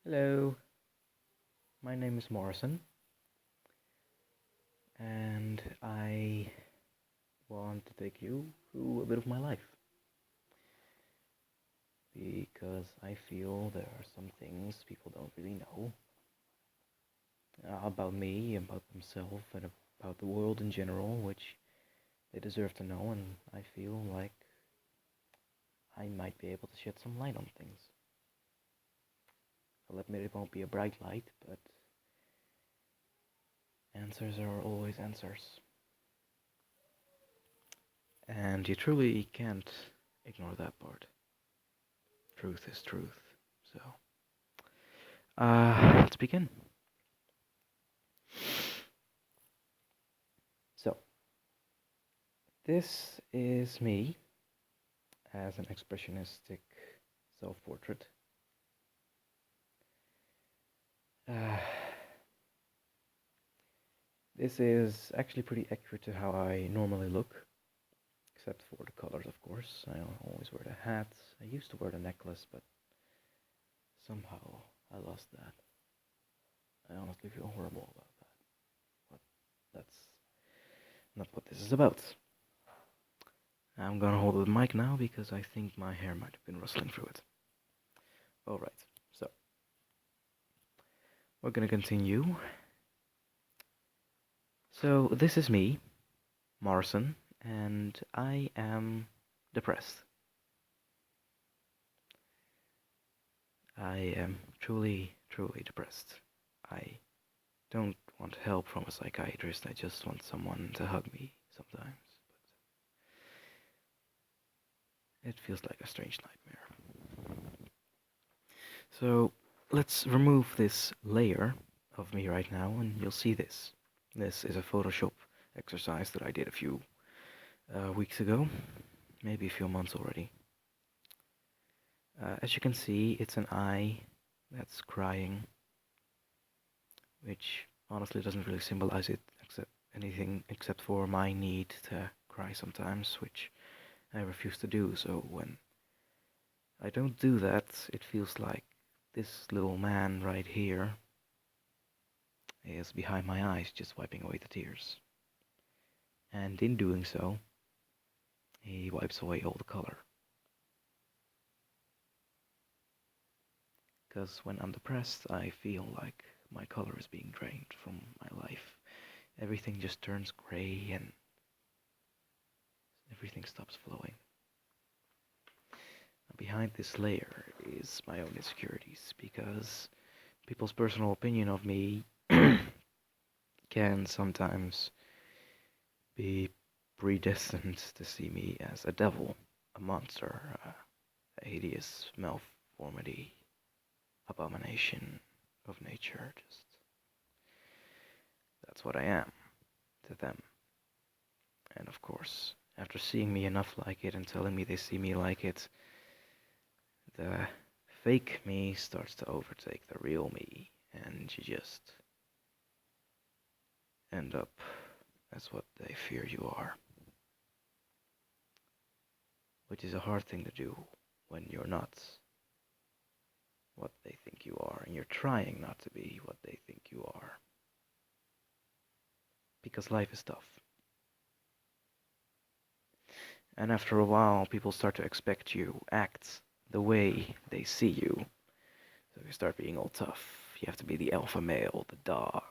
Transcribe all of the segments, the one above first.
Hello, my name is Morrison, and I want to take you through a bit of my life because I feel there are some things people don't really know about me, about themselves, and about the world in general, which they deserve to know, and I feel like I might be able to shed some light on things. I'll admit it won't be a bright light, but answers are always answers. And you truly can't ignore that part. Truth is truth. So, let's begin. So, this is me as an expressionistic self portrait. Uh, this is actually pretty accurate to how I normally look, except for the colors, of course. I always wear the hat. I used to wear the necklace, but somehow I lost that. I honestly feel horrible about that. But that's not what this is about. I'm gonna hold the mic now because I think my hair might have been rustling through it. Alright, so we're gonna continue. So, this is me, Morrison, and I am depressed. I am truly, truly depressed. I don't want help from a psychiatrist, I just want someone to hug me sometimes. But it feels like a strange nightmare. So, let's remove this layer of me right now, and you'll see this. This is a Photoshop exercise that I did a few weeks ago, maybe a few months already. As you can see, it's an eye that's crying, which honestly doesn't really symbolize it except anything except for my need to cry sometimes, which I refuse to do. So when I don't do that, it feels like this little man right here is behind my eyes, just wiping away the tears. And in doing so, he wipes away all the color. Because when I'm depressed, I feel like my color is being drained from my life. Everything just turns gray and everything stops flowing. Behind this layer is my own insecurities because people's personal opinion of me can sometimes be predestined to see me as a devil, a monster, a hideous malformity, abomination of nature. Just that's what I am to them. And of course, after seeing me enough like it and telling me they see me like it, the fake me starts to overtake the real me, and you just end up as what they fear you are. Which is a hard thing to do when you're not what they think you are, and you're trying not to be what they think you are. Because life is tough. And after a while, people start to expect you act the way they see you. So you start being all tough. You have to be the alpha male, the dog.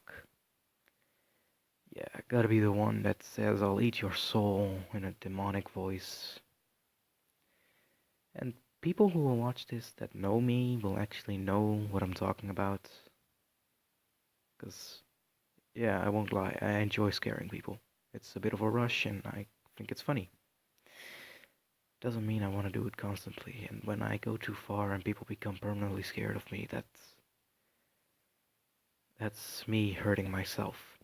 Yeah, gotta be the one that says, I'll eat your soul in a demonic voice. And people who will watch this that know me will actually know what I'm talking about. Because, yeah, I won't lie, I enjoy scaring people. It's a bit of a rush and I think it's funny. Doesn't mean I want to do it constantly, and when I go too far and people become permanently scared of me, that's me hurting myself.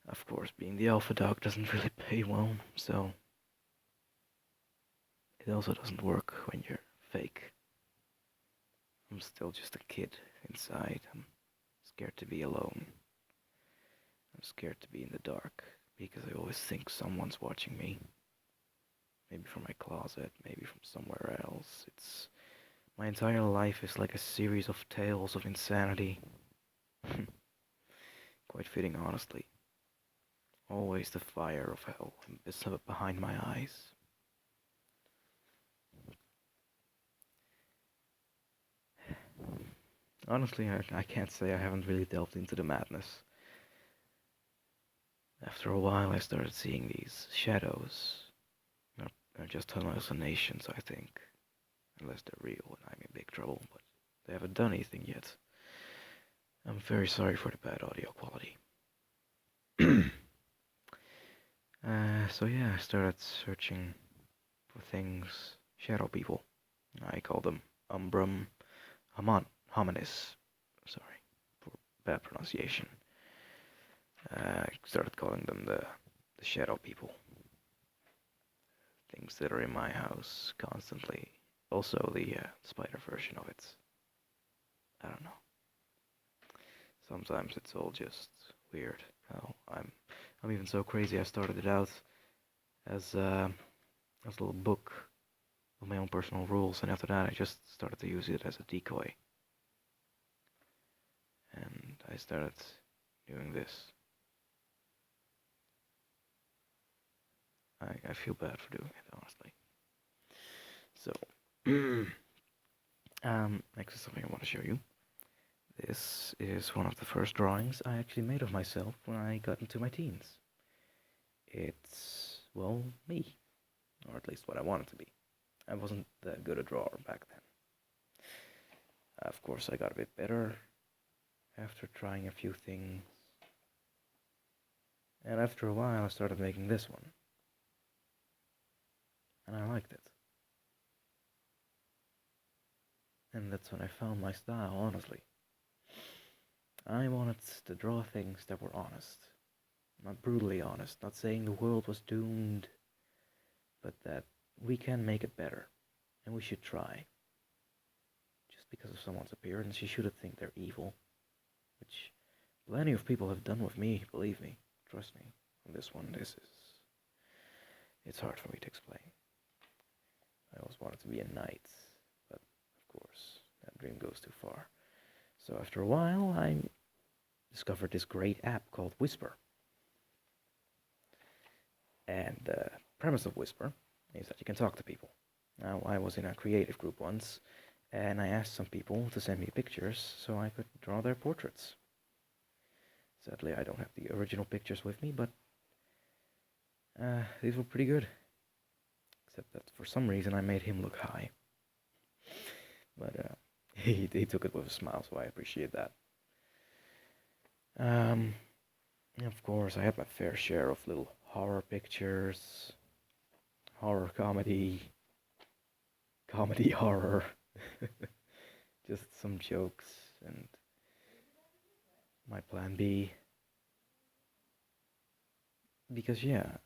Of course, being the alpha dog doesn't really pay well, so it also doesn't work when you're fake. I'm still just a kid inside. I'm scared to be alone. I'm scared to be in the dark because I always think someone's watching me. Maybe from my closet, maybe from somewhere else. It's My entire life is like a series of tales of insanity. Quite fitting, honestly. Always the fire of hell is behind my eyes. Honestly, I can't say I haven't really delved into the madness. After a while, I started seeing these shadows. They're just hallucinations, I think. Unless they're real and I'm in big trouble, but they haven't done anything yet. I'm very sorry for the bad audio quality. So yeah, I started searching for things, shadow people. I call them Umbrum Hominis. Sorry for bad pronunciation. I started calling them the shadow people. Things that are in my house constantly. Also the spider version of it. I don't know. Sometimes it's all just weird. How I'm even so crazy. I started it out as as a little book of my own personal rules, and after that I just started to use it as a decoy. And I started doing this. I feel bad for doing it, honestly. So, next is something I want to show you. This is one of the first drawings I actually made of myself when I got into my teens. It's, well, me, or at least what I wanted to be. I wasn't that good a drawer back then. Of course, I got a bit better after trying a few things. And after a while, I started making this one. And I liked it. And that's when I found my style, honestly. I wanted to draw things that were honest. Not brutally honest, not saying the world was doomed, but that we can make it better. And we should try. Just because of someone's appearance, you shouldn't think they're evil. Which plenty of people have done with me, believe me. Trust me. On this one, it's hard for me to explain. I always wanted to be a knight, but of course, that dream goes too far. So after a while, I discovered this great app called Whisper. And the premise of Whisper is that you can talk to people. Now, I was in a creative group once, and I asked some people to send me pictures so I could draw their portraits. Sadly, I don't have the original pictures with me, but these were pretty good. Except that for some reason I made him look high. But he took it with a smile, so I appreciate that. Of course, I had my fair share of little horror pictures, horror comedy, comedy horror, just some jokes, and my plan B. Because, yeah,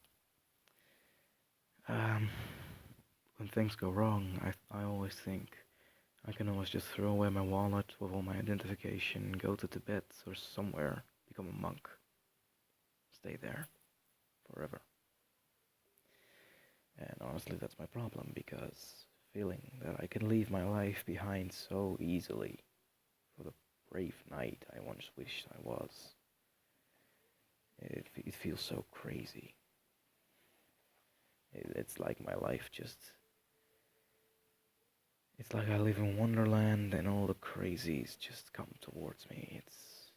when things go wrong, I always think I can always just throw away my wallet with all my identification, go to Tibet or somewhere, become a monk, stay there forever. And honestly, that's my problem, because feeling that I can leave my life behind so easily for the brave knight I once wished I was, it feels so crazy. It's like my life just... It's like I live in Wonderland and all the crazies just come towards me. It's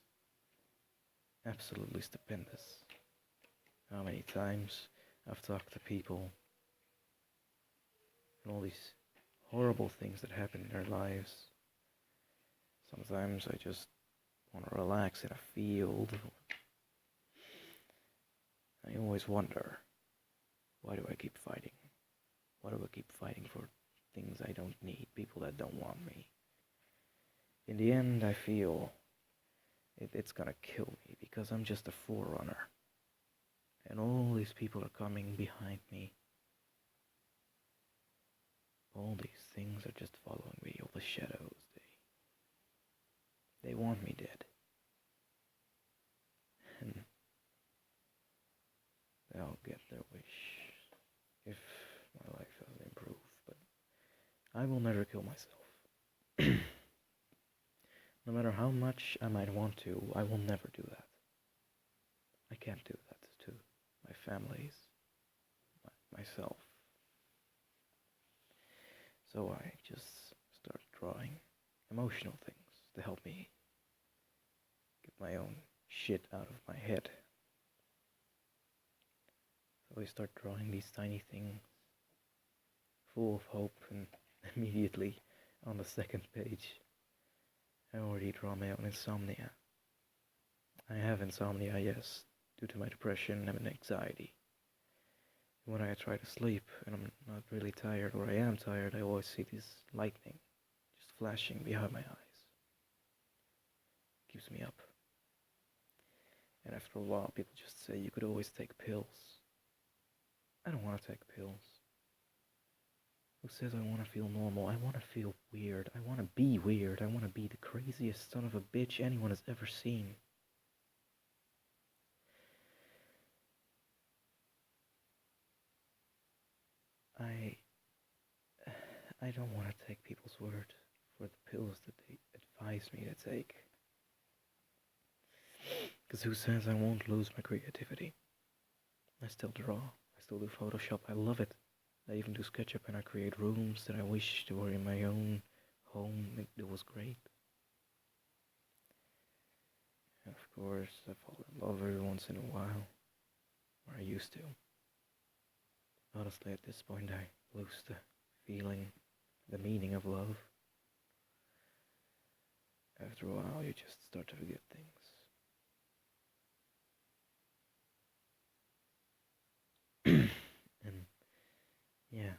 absolutely stupendous. How many times I've talked to people and all these horrible things that happen in their lives. Sometimes I just want to relax in a field. I always wonder, why do I keep fighting? Why do I keep fighting for things I don't need, people that don't want me? In the end, I feel it's gonna kill me, because I'm just a forerunner. And all these people are coming behind me. All these things are just following me, all the shadows. They want me dead. And they'll get their wish if my life doesn't improve. But I will never kill myself. No matter how much I might want to, I will never do that. I can't do that to my families, myself. So I just started drawing emotional things to help me get my own shit out of my head. So I start drawing these tiny things full of hope, and immediately on the second page I already draw my own insomnia. I have insomnia, yes, due to my depression and anxiety. When I try to sleep and I'm not really tired, or I am tired, I always see this lightning just flashing behind my eyes. Keeps me up. And after a while, people just say you could always take pills. I don't want to take pills. Who says I want to feel normal? I want to feel weird. I want to be weird. I want to be the craziest son of a bitch anyone has ever seen. I I don't want to take people's word for the pills that they advise me to take. Because who says I won't lose my creativity? I still draw. I still do Photoshop. I love it. I even do SketchUp, and I create rooms that I wish were in my own home. It was great. And of course, I fall in love every once in a while. Or I used to. Honestly, at this point, I lose the feeling, the meaning of love. After a while, you just start to forget things. And yeah,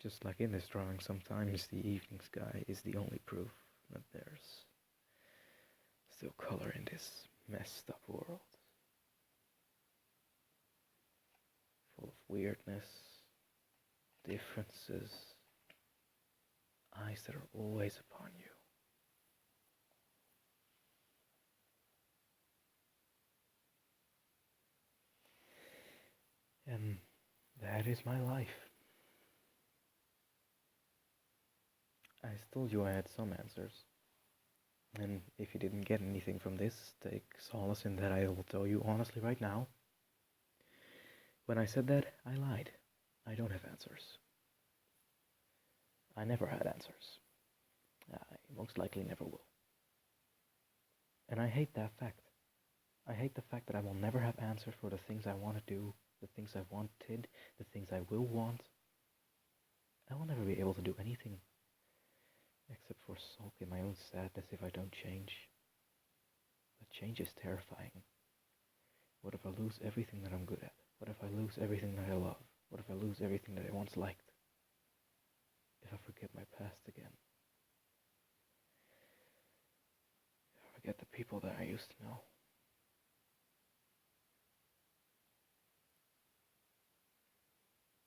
just like in this drawing, sometimes the evening sky is the only proof that there's still color in this messed up world. Full of weirdness, differences, eyes that are always upon you. And that is my life. I told you I had some answers. And if you didn't get anything from this, take solace in that I will tell you honestly right now. When I said that, I lied. I don't have answers. I never had answers. I most likely never will. And I hate that fact. I hate the fact that I will never have answers for the things I want to do, the things I wanted, the things I will want. I will never be able to do anything except for sulk in my own sadness if I don't change. But change is terrifying. What if I lose everything that I'm good at? What if I lose everything that I love? What if I lose everything that I once liked? If I forget my past again? If I forget the people that I used to know?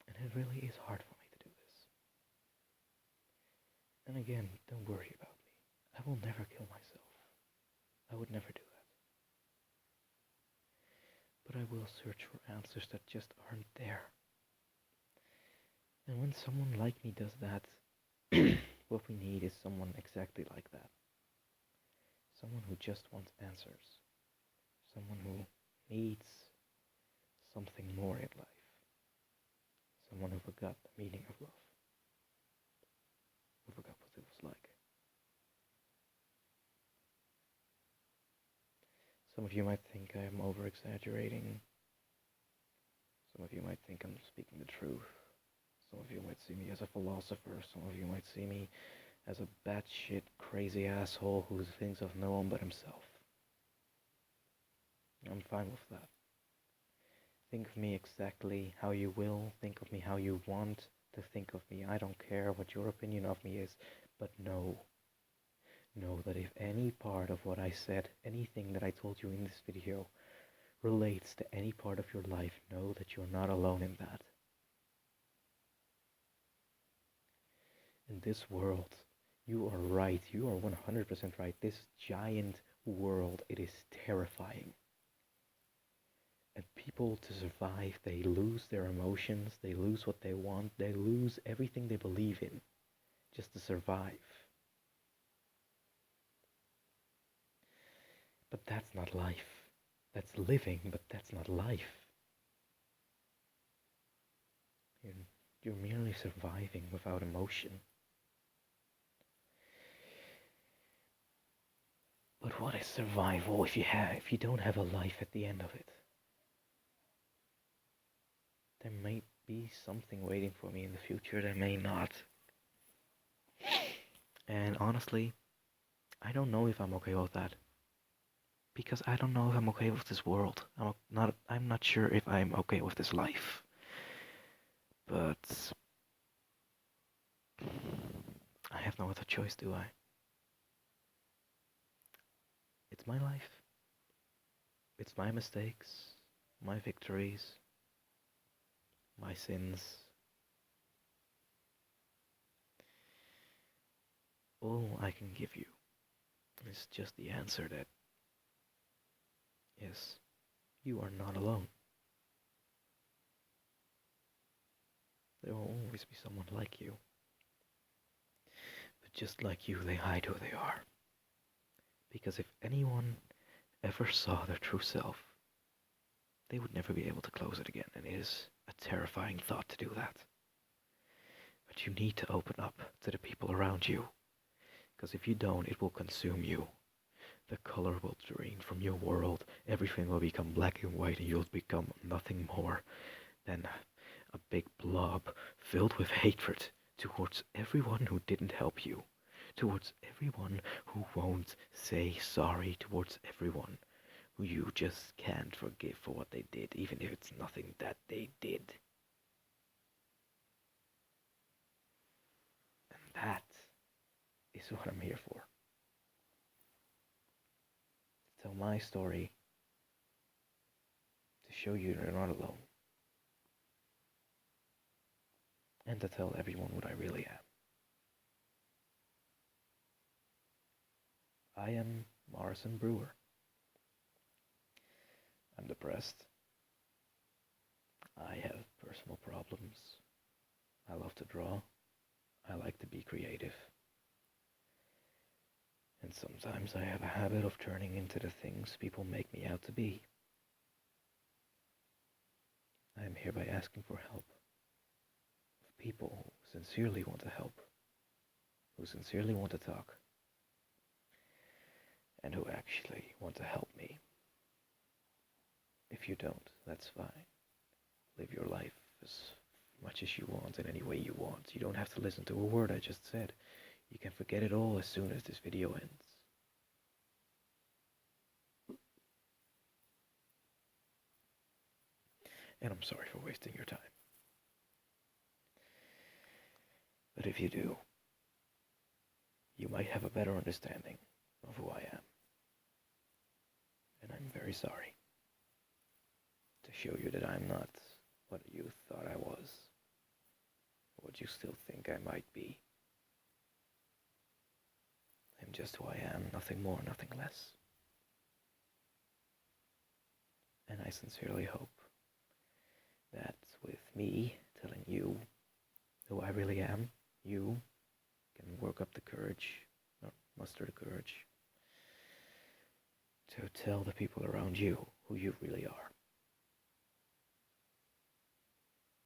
And it really is hard for me to do this. And again, don't worry about me. I will never kill myself. I would never do that. But I will search for answers that just aren't there. And when someone like me does that, what we need is someone exactly like that. Someone who just wants answers. Someone who needs something more in life. Someone who forgot the meaning of love. Who forgot what it was like. Some of you might think I am over-exaggerating. Some of you might think I'm speaking the truth. Some of you might see me as a philosopher. Some of you might see me as a batshit crazy asshole who thinks of no one but himself. I'm fine with that. Think of me exactly how you will. Think of me how you want to think of me. I don't care what your opinion of me is, but know that if any part of what I said, anything that I told you in this video, relates to any part of your life, know that you're not alone in that. In this world, you are right. You are 100% right. This giant world, it is terrifying. And people, to survive, they lose their emotions, they lose what they want, they lose everything they believe in just to survive. But that's not life. That's living, but that's not life. You're, you're merely surviving without emotion. But what is survival if you don't have a life at the end of it? There may be something waiting for me in the future, there may not. And honestly, I don't know if I'm okay with that. Because I don't know if I'm okay with this world. I'm not sure if I'm okay with this life. But I have no other choice, do I? It's my life. It's my mistakes, my victories, my sins. All I can give you is just the answer that, yes, you are not alone. There will always be someone like you. But just like you, they hide who they are. Because if anyone ever saw their true self, they would never be able to close it again, and it is a terrifying thought to do that. But you need to open up to the people around you, because if you don't, it will consume you. The color will drain from your world, everything will become black and white, and you'll become nothing more than a big blob filled with hatred towards everyone who didn't help you, towards everyone who won't say sorry, towards everyone who you just can't forgive for what they did, even if it's nothing that they did. And that is what I'm here for. To tell my story, to show you you're not alone, and to tell everyone what I really am. I am Morrison Brewer. I'm depressed. I have personal problems. I love to draw. I like to be creative. And sometimes I have a habit of turning into the things people make me out to be. I am hereby asking for help. Of people who sincerely want to help. Who sincerely want to talk. And who actually want to help me. If you don't, that's fine. Live your life as much as you want in any way you want. You don't have to listen to a word I just said. You can forget it all as soon as this video ends. And I'm sorry for wasting your time. But if you do, you might have a better understanding of who I am. And I'm very sorry to show you that I'm not what you thought I was, or what you still think I might be. I'm just who I am, nothing more, nothing less. And I sincerely hope that with me telling you who I really am, you can work up the courage, or muster the courage, to tell the people around you who you really are.